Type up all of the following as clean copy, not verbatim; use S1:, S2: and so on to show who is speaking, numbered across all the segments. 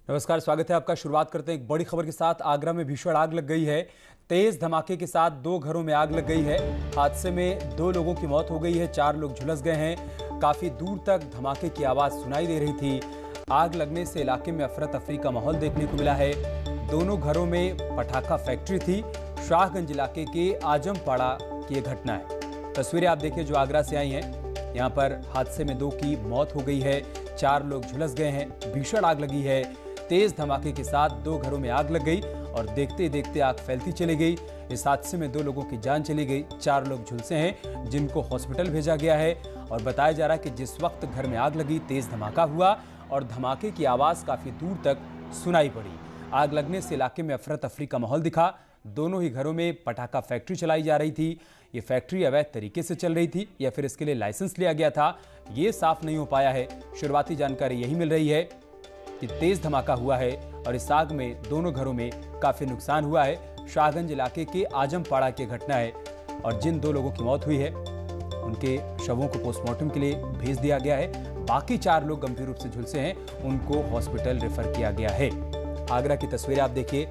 S1: नमस्कार, स्वागत है आपका। शुरुआत करते हैं एक बड़ी खबर के साथ। आगरा में भीषण आग लग गई है। तेज धमाके के साथ 2 घरों में आग लग गई है। हादसे में 2 लोगों की मौत हो गई है, 4 लोग झुलस गए हैं। काफी दूर तक धमाके की आवाज सुनाई दे रही थी। आग लगने से इलाके में अफरा तफरी का माहौल देखने को मिला है। दोनों घरों में पटाखा फैक्ट्री थी। शाहगंज इलाके के आजमपाड़ा की यह घटना है। तस्वीरें आप देखिए जो आगरा से आई हैं। यहाँ पर हादसे में 2 की मौत हो गई है, 4 लोग झुलस गए हैं। भीषण आग लगी है। तेज धमाके के साथ 2 घरों में आग लग गई और देखते देखते आग फैलती चली गई। इस हादसे में 2 लोगों की जान चली गई, 4 लोग झुलसे हैं जिनको हॉस्पिटल भेजा गया है। और बताया जा रहा है कि जिस वक्त घर में आग लगी, तेज धमाका हुआ और धमाके की आवाज काफी दूर तक सुनाई पड़ी। आग लगने से इलाके में अफरा तफरी का माहौल दिखा। दोनों ही घरों में पटाखा फैक्ट्री चलाई जा रही थी। ये फैक्ट्री अवैध तरीके से चल रही थी या फिर इसके लिए लाइसेंस लिया गया था, ये साफ नहीं हो पाया है। शुरुआती जानकारी यही मिल रही है कि तेज धमाका हुआ है और इस आग में दोनों घरों में काफी नुकसान हुआ है। शाहगंज इलाके के आजमपाड़ा की घटना है और जिन 2 लोगों की मौत हुई है उनके शवों को पोस्टमार्टम के लिए भेज दिया गया है। बाकी 4 लोग गंभीर रूप से झुलसे हैं, उनको हॉस्पिटल रेफर किया गया है। आगरा की तस्वीरें आप देखिए।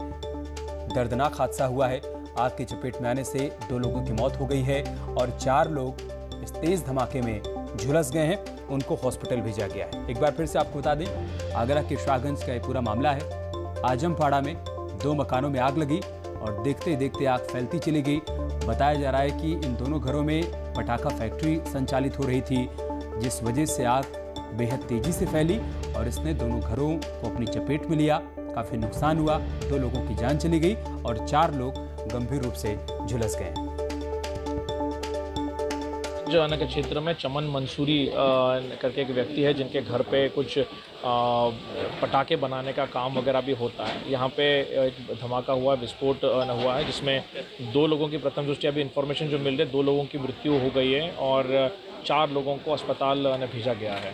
S1: दर्दनाक हादसा हुआ है। आग की चपेट में आने से 2 लोगों की मौत हो गई है और 4 लोग इस तेज धमाके में झुलस गए हैं, उनको हॉस्पिटल भेजा गया है। एक बार फिर से आपको बता दें, आगरा के शाहगंज का ये पूरा मामला है। आजमपाड़ा में 2 मकानों में आग लगी और देखते देखते आग फैलती चली गई। बताया जा रहा है कि इन दोनों घरों में पटाखा फैक्ट्री संचालित हो रही थी, जिस वजह से आग बेहद तेजी से फैली और इसने दोनों घरों को अपनी चपेट में लिया। काफी नुकसान हुआ, 2 लोगों की जान चली गई और 4 लोग गंभीर रूप से झुलस गए।
S2: जो के क्षेत्र में चमन मंसूरी करके एक व्यक्ति है जिनके घर पे कुछ पटाखे बनाने का काम वगैरह भी होता है। यहाँ पे एक धमाका हुआ, विस्फोट हुआ है जिसमें 2 लोगों की प्रथम दृष्टया अभी इन्फॉर्मेशन जो मिल रही है 2 लोगों की मृत्यु हो गई है और 4 लोगों को अस्पताल भेजा गया है।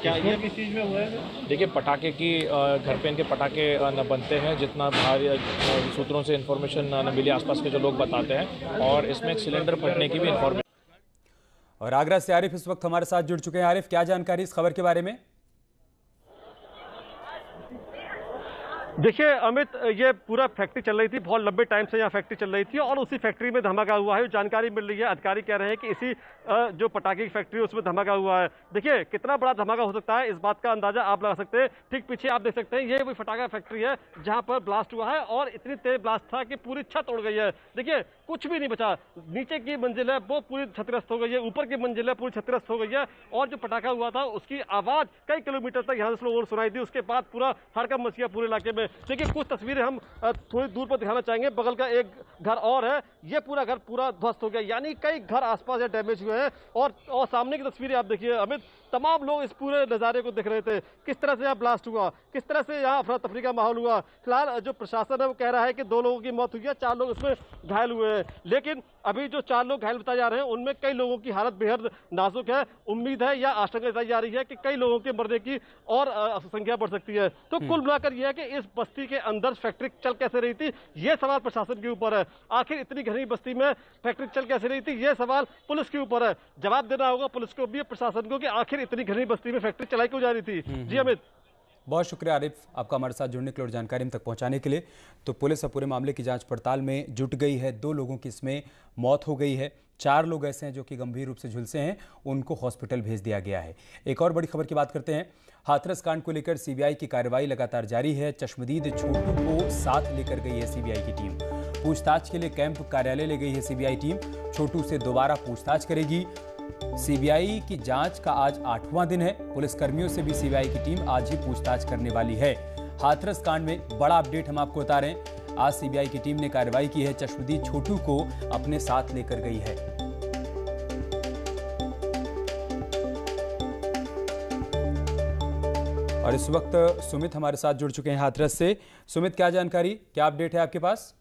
S3: क्या ये किस चीज़ में हुआ है?
S2: देखिए, पटाखे की घर पे इनके पटाखे न बनते हैं, जितना बाहर सूत्रों से इन्फॉर्मेशन न मिली, आसपास के जो लोग बताते हैं, और इसमें एक सिलेंडर फटने की भी इन्फॉर्मेशन।
S1: और आगरा से आरिफ इस वक्त हमारे साथ जुड़ चुके हैं। आरिफ, क्या जानकारी इस खबर के बारे में?
S3: देखिए अमित, ये पूरा फैक्ट्री चल रही थी, बहुत लंबे टाइम से यहाँ फैक्ट्री चल रही थी और उसी फैक्ट्री में धमाका हुआ है। जानकारी मिल रही है, अधिकारी कह रहे हैं कि इसी जो पटाखे की फैक्ट्री है उसमें धमाका हुआ है। देखिए कितना बड़ा धमाका हो सकता है, इस बात का अंदाजा आप लगा सकते हैं। ठीक पीछे आप देख सकते हैं, ये वही पटाखा फैक्ट्री है जहाँ पर ब्लास्ट हुआ है और इतनी तेज ब्लास्ट था कि पूरी छत उड़ गई है। देखिए कुछ भी नहीं बचा, नीचे की मंजिल है वो पूरी क्षतिग्रस्त हो गई है, ऊपर की मंजिल है पूरी क्षतिग्रस्त हो गई है और जो पटाखा हुआ था उसकी आवाज कई किलोमीटर तक यहाँ से सुनाई दी। उसके बाद पूरा हड़कंप मच गया पूरे इलाके में। देखिए कुछ तस्वीरें हम थोड़ी दूर पर दिखाना चाहेंगे। बगल का एक घर और है, ये पूरा घर पूरा ध्वस्त हो गया, यानी कई घर आसपास या डैमेज हुए हैं। और सामने की तस्वीरें आप देखिए अमित, तमाम लोग इस पूरे नज़ारे को देख रहे थे, किस तरह से यहाँ ब्लास्ट हुआ, किस तरह से यहाँ अफरा तफरी का माहौल हुआ। फिलहाल जो प्रशासन है वो कह रहा है कि 2 लोगों की मौत हुई है, 4 लोग इसमें घायल हुए हैं। लेकिन अभी जो 4 लोग घायल बताए जा रहे हैं उनमें कई लोगों की हालत बेहद नाजुक है। उम्मीद है या आशंका जताई जा रही है कि कई लोगों के मरने की और संख्या बढ़ सकती है। तो कुल मिलाकर यह है कि इस बस्ती के अंदर फैक्ट्री चल कैसे रही थी, ये सवाल प्रशासन के ऊपर है। आखिर इतनी घनी बस्ती में फैक्ट्री चल कैसे रही थी, ये सवाल पुलिस के ऊपर है। जवाब देना होगा पुलिस को भी, प्रशासन को, कि आखिर इतनी घनी बस्ती में फैक्ट्री चलाई क्यों जा रही थी। जी अमित।
S1: बहुत शुक्रिया आरिफ, आपका हमारे साथ जुड़ने के लिए और जानकारी हम तक पहुंचाने के लिए। तो पुलिस अब पूरे मामले की जांच पड़ताल में जुट गई है। 2 लोगों की इसमें मौत हो गई है, 4 लोग ऐसे हैं जो कि गंभीर रूप से झुलसे हैं, उनको हॉस्पिटल भेज दिया गया है। एक और बड़ी खबर की बात करते हैं। हाथरस कांड को लेकर सीबीआई की कार्रवाई लगातार जारी है। चश्मदीद छोटू को साथ लेकर गई है सीबीआई की टीम। पूछताछ के लिए कैंप कार्यालय ले गई है सीबीआई टीम। छोटू से दोबारा पूछताछ करेगी। सीबीआई की जांच का आज 8वां दिन है। पुलिसकर्मियों से भी सीबीआई की टीम आज ही पूछताछ करने वाली है। हाथरस कांड में बड़ा अपडेट हम आपको बता रहे हैं। आज सीबीआई की टीम ने कार्रवाई की है, चश्मदीद छोटू को अपने साथ लेकर गई है। और इस वक्त सुमित हमारे साथ जुड़ चुके हैं हाथरस से। सुमित, क्या जानकारी, क्या अपडेट है आपके पास?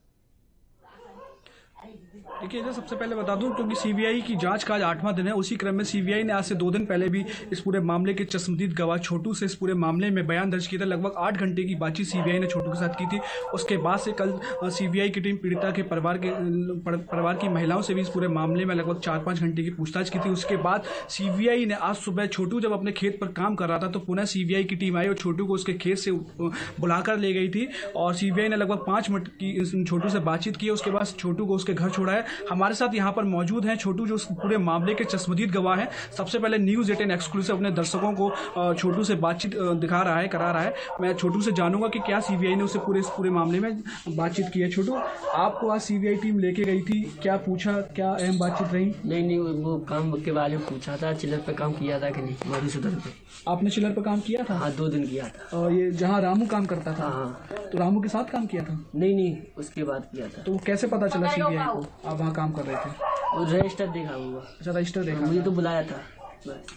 S4: देखिए इधर सबसे पहले बता दूं, क्योंकि सीबीआई की जांच का आज 8वां दिन है, उसी क्रम में सीबीआई ने आज से 2 दिन पहले भी इस पूरे मामले के चश्मदीद गवाह छोटू से इस पूरे मामले में बयान दर्ज किया था। लगभग 8 घंटे की बातचीत सीबीआई ने छोटू के साथ की थी। उसके बाद से कल सीबीआई की टीम पीड़िता के परिवार की महिलाओं से भी इस पूरे मामले में लगभग 4-5 घंटे की पूछताछ की थी। उसके बाद सीबीआई ने आज सुबह छोटू जब अपने खेत पर काम कर रहा था तो पुनः सीबीआई की टीम आई और छोटू को उसके खेत से बुलाकर ले गई थी और सीबीआई ने लगभग 5 मिनट की छोटू से बातचीत की। उसके बाद छोटू को उसके घर छोड़ा है। हमारे साथ यहाँ पर मौजूद हैं छोटू जो पूरे मामले के चश्मदीद गवाह हैं। सबसे पहले न्यूज़ 18 एक्सक्लूसिव अपने दर्शकों को छोटू से बातचीत करा रहा है। मैं छोटू से जानूंगा कि क्या सीबीआई ने उसे इस पूरे मामले में बातचीत की है। छोटू, आपको आज सीबीआई टीम लेके गई थी, क्या पूछा, क्या अहम बातचीत रही?
S5: नहीं, वो काम के बारे में पूछा था, चिलर पे काम किया था कि नहीं, मधुसूदन पे।
S4: आपने चिलर पर काम किया था?
S5: हाँ, 2 दिन किया था।
S4: और ये जहाँ रामू काम करता था?
S5: हाँ।
S4: तो रामू के साथ काम किया था?
S5: नहीं, उसके बाद किया था।
S4: तो कैसे पता चला सीबीआई को आप वहाँ काम कर रहे थे?
S5: रजिस्टर देखा होगा।
S4: अच्छा, रजिस्टर देखा।
S5: मुझे तो बुलाया था।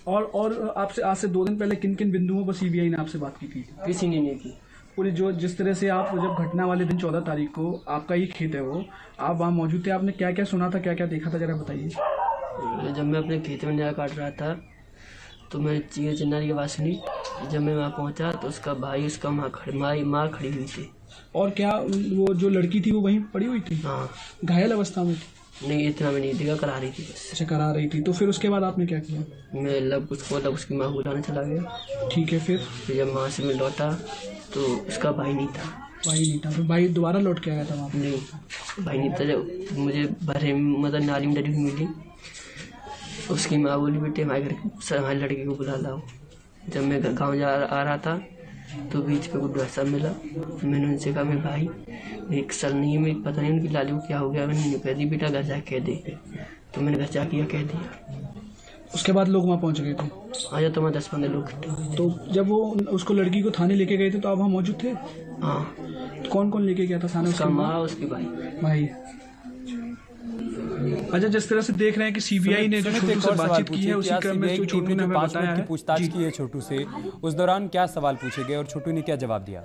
S4: और आपसे आज से 2 दिन पहले किन किन बिंदुओं पर सीबीआई ने आपसे बात की थी?
S5: किसी ने नहीं की।
S4: पूरी जिस तरह से आप जब घटना वाले दिन 14 तारीख को आपका ही खेत है वो, आप वहाँ मौजूद थे, आपने क्या क्या सुना था, क्या क्या देखा था, जरा बताइए।
S5: जब मैं अपने खेत में नया काट रहा था तो मैंने चीखे चिल्लाने की आवाज़ सुनी। जब मैं वहाँ पहुँचा तो उसका भाई, उसका माँ खड़ी हुई थी। और क्या
S4: वो जो लड़की थी वो वहीं पड़ी हुई थी?
S5: हाँ।
S4: घायल अवस्था में?
S5: नहीं, इतना भी नहीं देखा, करा रही थी बस।
S4: अच्छा, करा रही थी। तो फिर उसके बाद आपने क्या किया?
S5: मैं उसकी माँ को उठाने चला गया।
S4: ठीक है। फिर
S5: जब माँ से मैं लौटा तो उसका भाई नहीं था।
S4: फिर भाई दोबारा लौट के आया था वहाँ?
S5: नहीं, भाई नहीं था। जब मुझे भरे मतलब नाली में डरी हुई मिली, उसकी माँ बोली, बेटे हमारे लड़के को बुला लाओ। जब मैं गाँव आ रहा था तो बीच पे कोई डॉक्टर मिला। मैंने उनसे कहा, मेरे भाई एक साल नहीं है, मेरी पता नहीं उनकी लाली को क्या हो गया। मैंने कह दी, बेटा घर जा कह दे। तो मैंने घर जा कह दिया।
S4: उसके बाद लोग वहाँ पहुँच गए थे?
S5: हाँ, या तो मैं 10-15 लोग इकट्ठे।
S4: तो जब वो उसको लड़की को थाने लेके गए थे तो आप वहाँ मौजूद थे?
S5: हाँ।
S4: तो कौन कौन लेके गया था थाने?
S5: उसका माँ, उसके भाई।
S4: अच्छा, जिस तरह से देख रहे हैं कि सीबीआई ने जो छोटू से बातचीत की है उसी क्रम में छोटू ने हमें बताया है
S1: पूछताछ की है छोटू से, उस दौरान क्या सवाल पूछे गए और छोटू ने क्या जवाब दिया?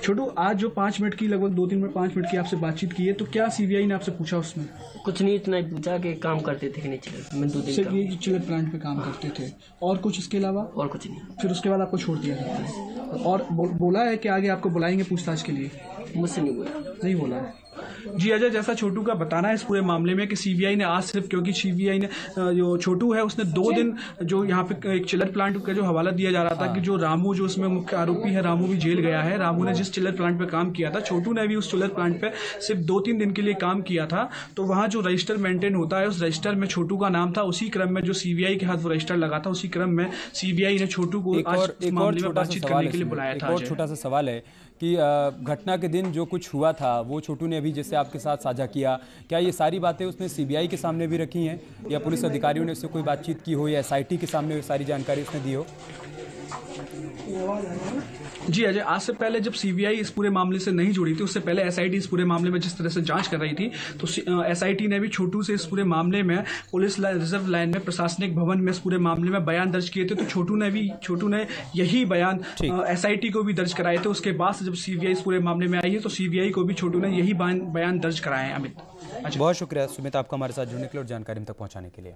S4: छोटू, आज जो 5 मिनट की लगभग 2-3 मिनट 5 मिनट की आपसे बातचीत की है, तो क्या सीबीआई ने आपसे पूछा उसमें?
S5: कुछ नहीं, इतना ही पूछा कि काम करते थे कि नहीं चिलर। मैं 2 दिन
S4: सिर्फ ये चिलर प्लांट पे काम करते थे, और कुछ इसके अलावा?
S5: और कुछ नहीं।
S4: फिर उसके बाद आपको छोड़ दिया जाता है और बोला है कि आगे आपको बुलाएंगे पूछताछ के लिए?
S5: मुझसे नहीं बोला।
S4: नहीं बोला है। जी अजय, जैसा छोटू का बताना है इस पूरे मामले में कि सीबीआई ने आज सिर्फ, क्योंकि सीबीआई ने जो छोटू है उसने 2 दिन जो यहाँ पे एक चिलर प्लांट का जो हवाला दिया जा रहा था कि जो रामू, जो उसमें मुख्य आरोपी है, रामू भी जेल गया है। रामू ने जिस चिलर प्लांट पे काम किया था, छोटू ने भी उस चिलर प्लांट पे सिर्फ 2-3 दिन के लिए काम किया था। तो वहाँ जो रजिस्टर मेंटेन होता है उस रजिस्टर में छोटू का नाम था। उसी क्रम में जो सीबीआई के हाथ वो रजिस्टर लगा था, उसी क्रम में सीबीआई ने छोटू को आज मामले में बातचीत करने के लिए बुलाया था।
S1: और छोटा सा सवाल है कि घटना के दिन जो कुछ हुआ था वो छोटू ने अभी जैसे आपके साथ साझा किया, क्या ये सारी बातें उसने सीबीआई के सामने भी रखी हैं या पुलिस अधिकारियों ने उससे कोई बातचीत की हो या एसआईटी के सामने सारी जानकारी उसने दी हो?
S4: जी अजय, आज से पहले जब सीबीआई इस पूरे मामले से नहीं जुड़ी थी, उससे पहले एसआईटी इस पूरे मामले में जिस तरह से जांच कर रही थी, तो एसआईटी ने भी छोटू से इस पूरे मामले में पुलिस रिजर्व लाइन में प्रशासनिक भवन में इस पूरे मामले में बयान दर्ज किए थे। तो छोटू ने यही बयान एसआईटी को भी दर्ज कराए थे। उसके बाद से जब सीबीआई इस पूरे मामले में आई है तो सीबीआई को भी छोटू ने यही बयान दर्ज कराए हैं। अमित,
S1: बहुत शुक्रिया सुमित आपका हमारे साथ जुड़ने के लिए और जानकारी हम तक पहुँचाने के लिए।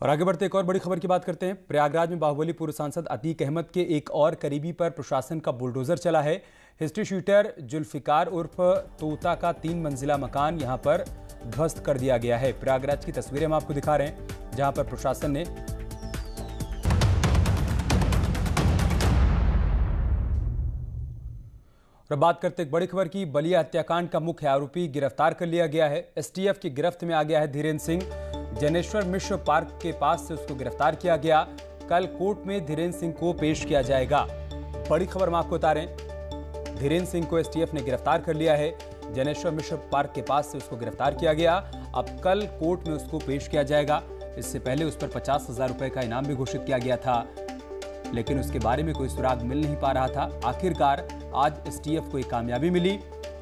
S1: और आगे बढ़ते एक और बड़ी खबर की बात करते हैं। प्रयागराज में बाहुबली पूर्व सांसद अतीक अहमद के एक और करीबी पर प्रशासन का बुलडोजर चला है। हिस्ट्री शूटर जुल्फिकार उर्फ तोता का 3 मंजिला मकान यहां पर ध्वस्त कर दिया गया है। प्रयागराज की तस्वीरें हम आपको दिखा रहे हैं जहां पर प्रशासन ने और बात करते एक बड़ी खबर की। बलिया हत्याकांड का मुख्य आरोपी गिरफ्तार कर लिया गया है। एसटीएफ की गिरफ्त में आ गया है धीरेन्द्र सिंह। जनेश्वर मिश्र पार्क के पास से उसको गिरफ्तार किया गया। कल कोर्ट में धीरेन्द्र सिंह को पेश किया जाएगा। बड़ी खबर हम आपको बता रहे हैं, धीरेन्द्र सिंह को एसटीएफ ने गिरफ्तार कर लिया है। जनेश्वर मिश्र पार्क के पास से उसको गिरफ्तार किया गया। अब कल कोर्ट में उसको पेश किया जाएगा। इससे पहले उस पर 50,000 रुपए का इनाम भी घोषित किया गया था, लेकिन उसके बारे में कोई सुराग मिल नहीं पा रहा था। आखिरकार आज एसटीएफ को एक कामयाबी मिली।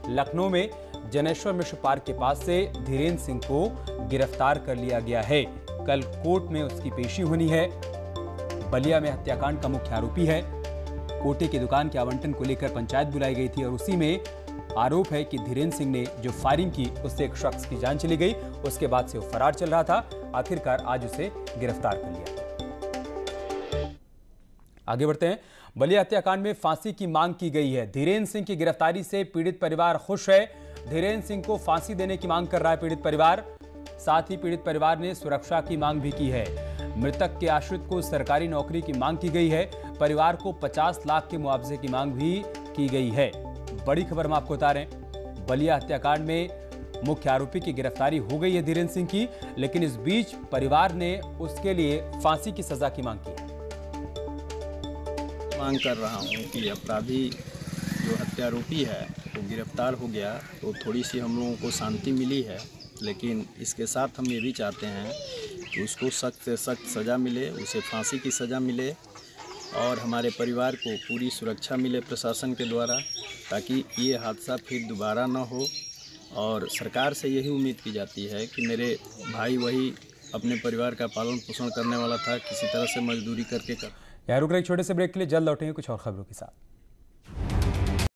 S1: लखनऊ में जनेश्वर मिश्र पार्क के पास से धीरेन्द्र सिंह को गिरफ्तार कर लिया गया है। कल कोर्ट में उसकी पेशी होनी है। बलिया में हत्याकांड का मुख्य आरोपी है। कोटे की दुकान के आवंटन को लेकर पंचायत बुलाई गई थी और उसी में आरोप है कि धीरेन्द्र सिंह ने जो फायरिंग की उससे एक शख्स की जान चली गई। उसके बाद से वो फरार चल रहा था। आखिरकार आज उसे गिरफ्तार कर लिया। आगे बढ़ते हैं। बलिया हत्याकांड में फांसी की मांग की गई है। धीरेन्द्र सिंह की गिरफ्तारी से पीड़ित परिवार खुश है। धीरेन्द्र सिंह को फांसी देने की मांग कर रहा है पीड़ित परिवार। साथ ही पीड़ित परिवार ने सुरक्षा की मांग भी की है। मृतक के आश्रित को सरकारी नौकरी की मांग की गई है। परिवार को 50 लाख के मुआवजे की मांग भी की गई है। बड़ी खबर हम आपको बता रहे हैं, बलिया हत्याकांड में मुख्य आरोपी की गिरफ्तारी हो गई है धीरेन्द्र सिंह की, लेकिन इस बीच परिवार ने उसके लिए फांसी की सजा की मांग की है।
S6: मांग कर रहा हूँ कि अपराधी जो हत्यारोपी है वो गिरफ्तार हो गया तो थोड़ी सी हम लोगों को शांति मिली है, लेकिन इसके साथ हम ये भी चाहते हैं कि उसको सख्त से सख्त सज़ा मिले, उसे फांसी की सज़ा मिले और हमारे परिवार को पूरी सुरक्षा मिले प्रशासन के द्वारा, ताकि ये हादसा फिर दोबारा ना हो। और सरकार से यही उम्मीद की जाती है कि मेरे भाई वही अपने परिवार का पालन पोषण करने वाला था, किसी तरह से मजदूरी करके
S1: यहाँ रुक रहे छोटे से ब्रेक के लिए, जल्द लौटेंगे कुछ और खबरों के साथ।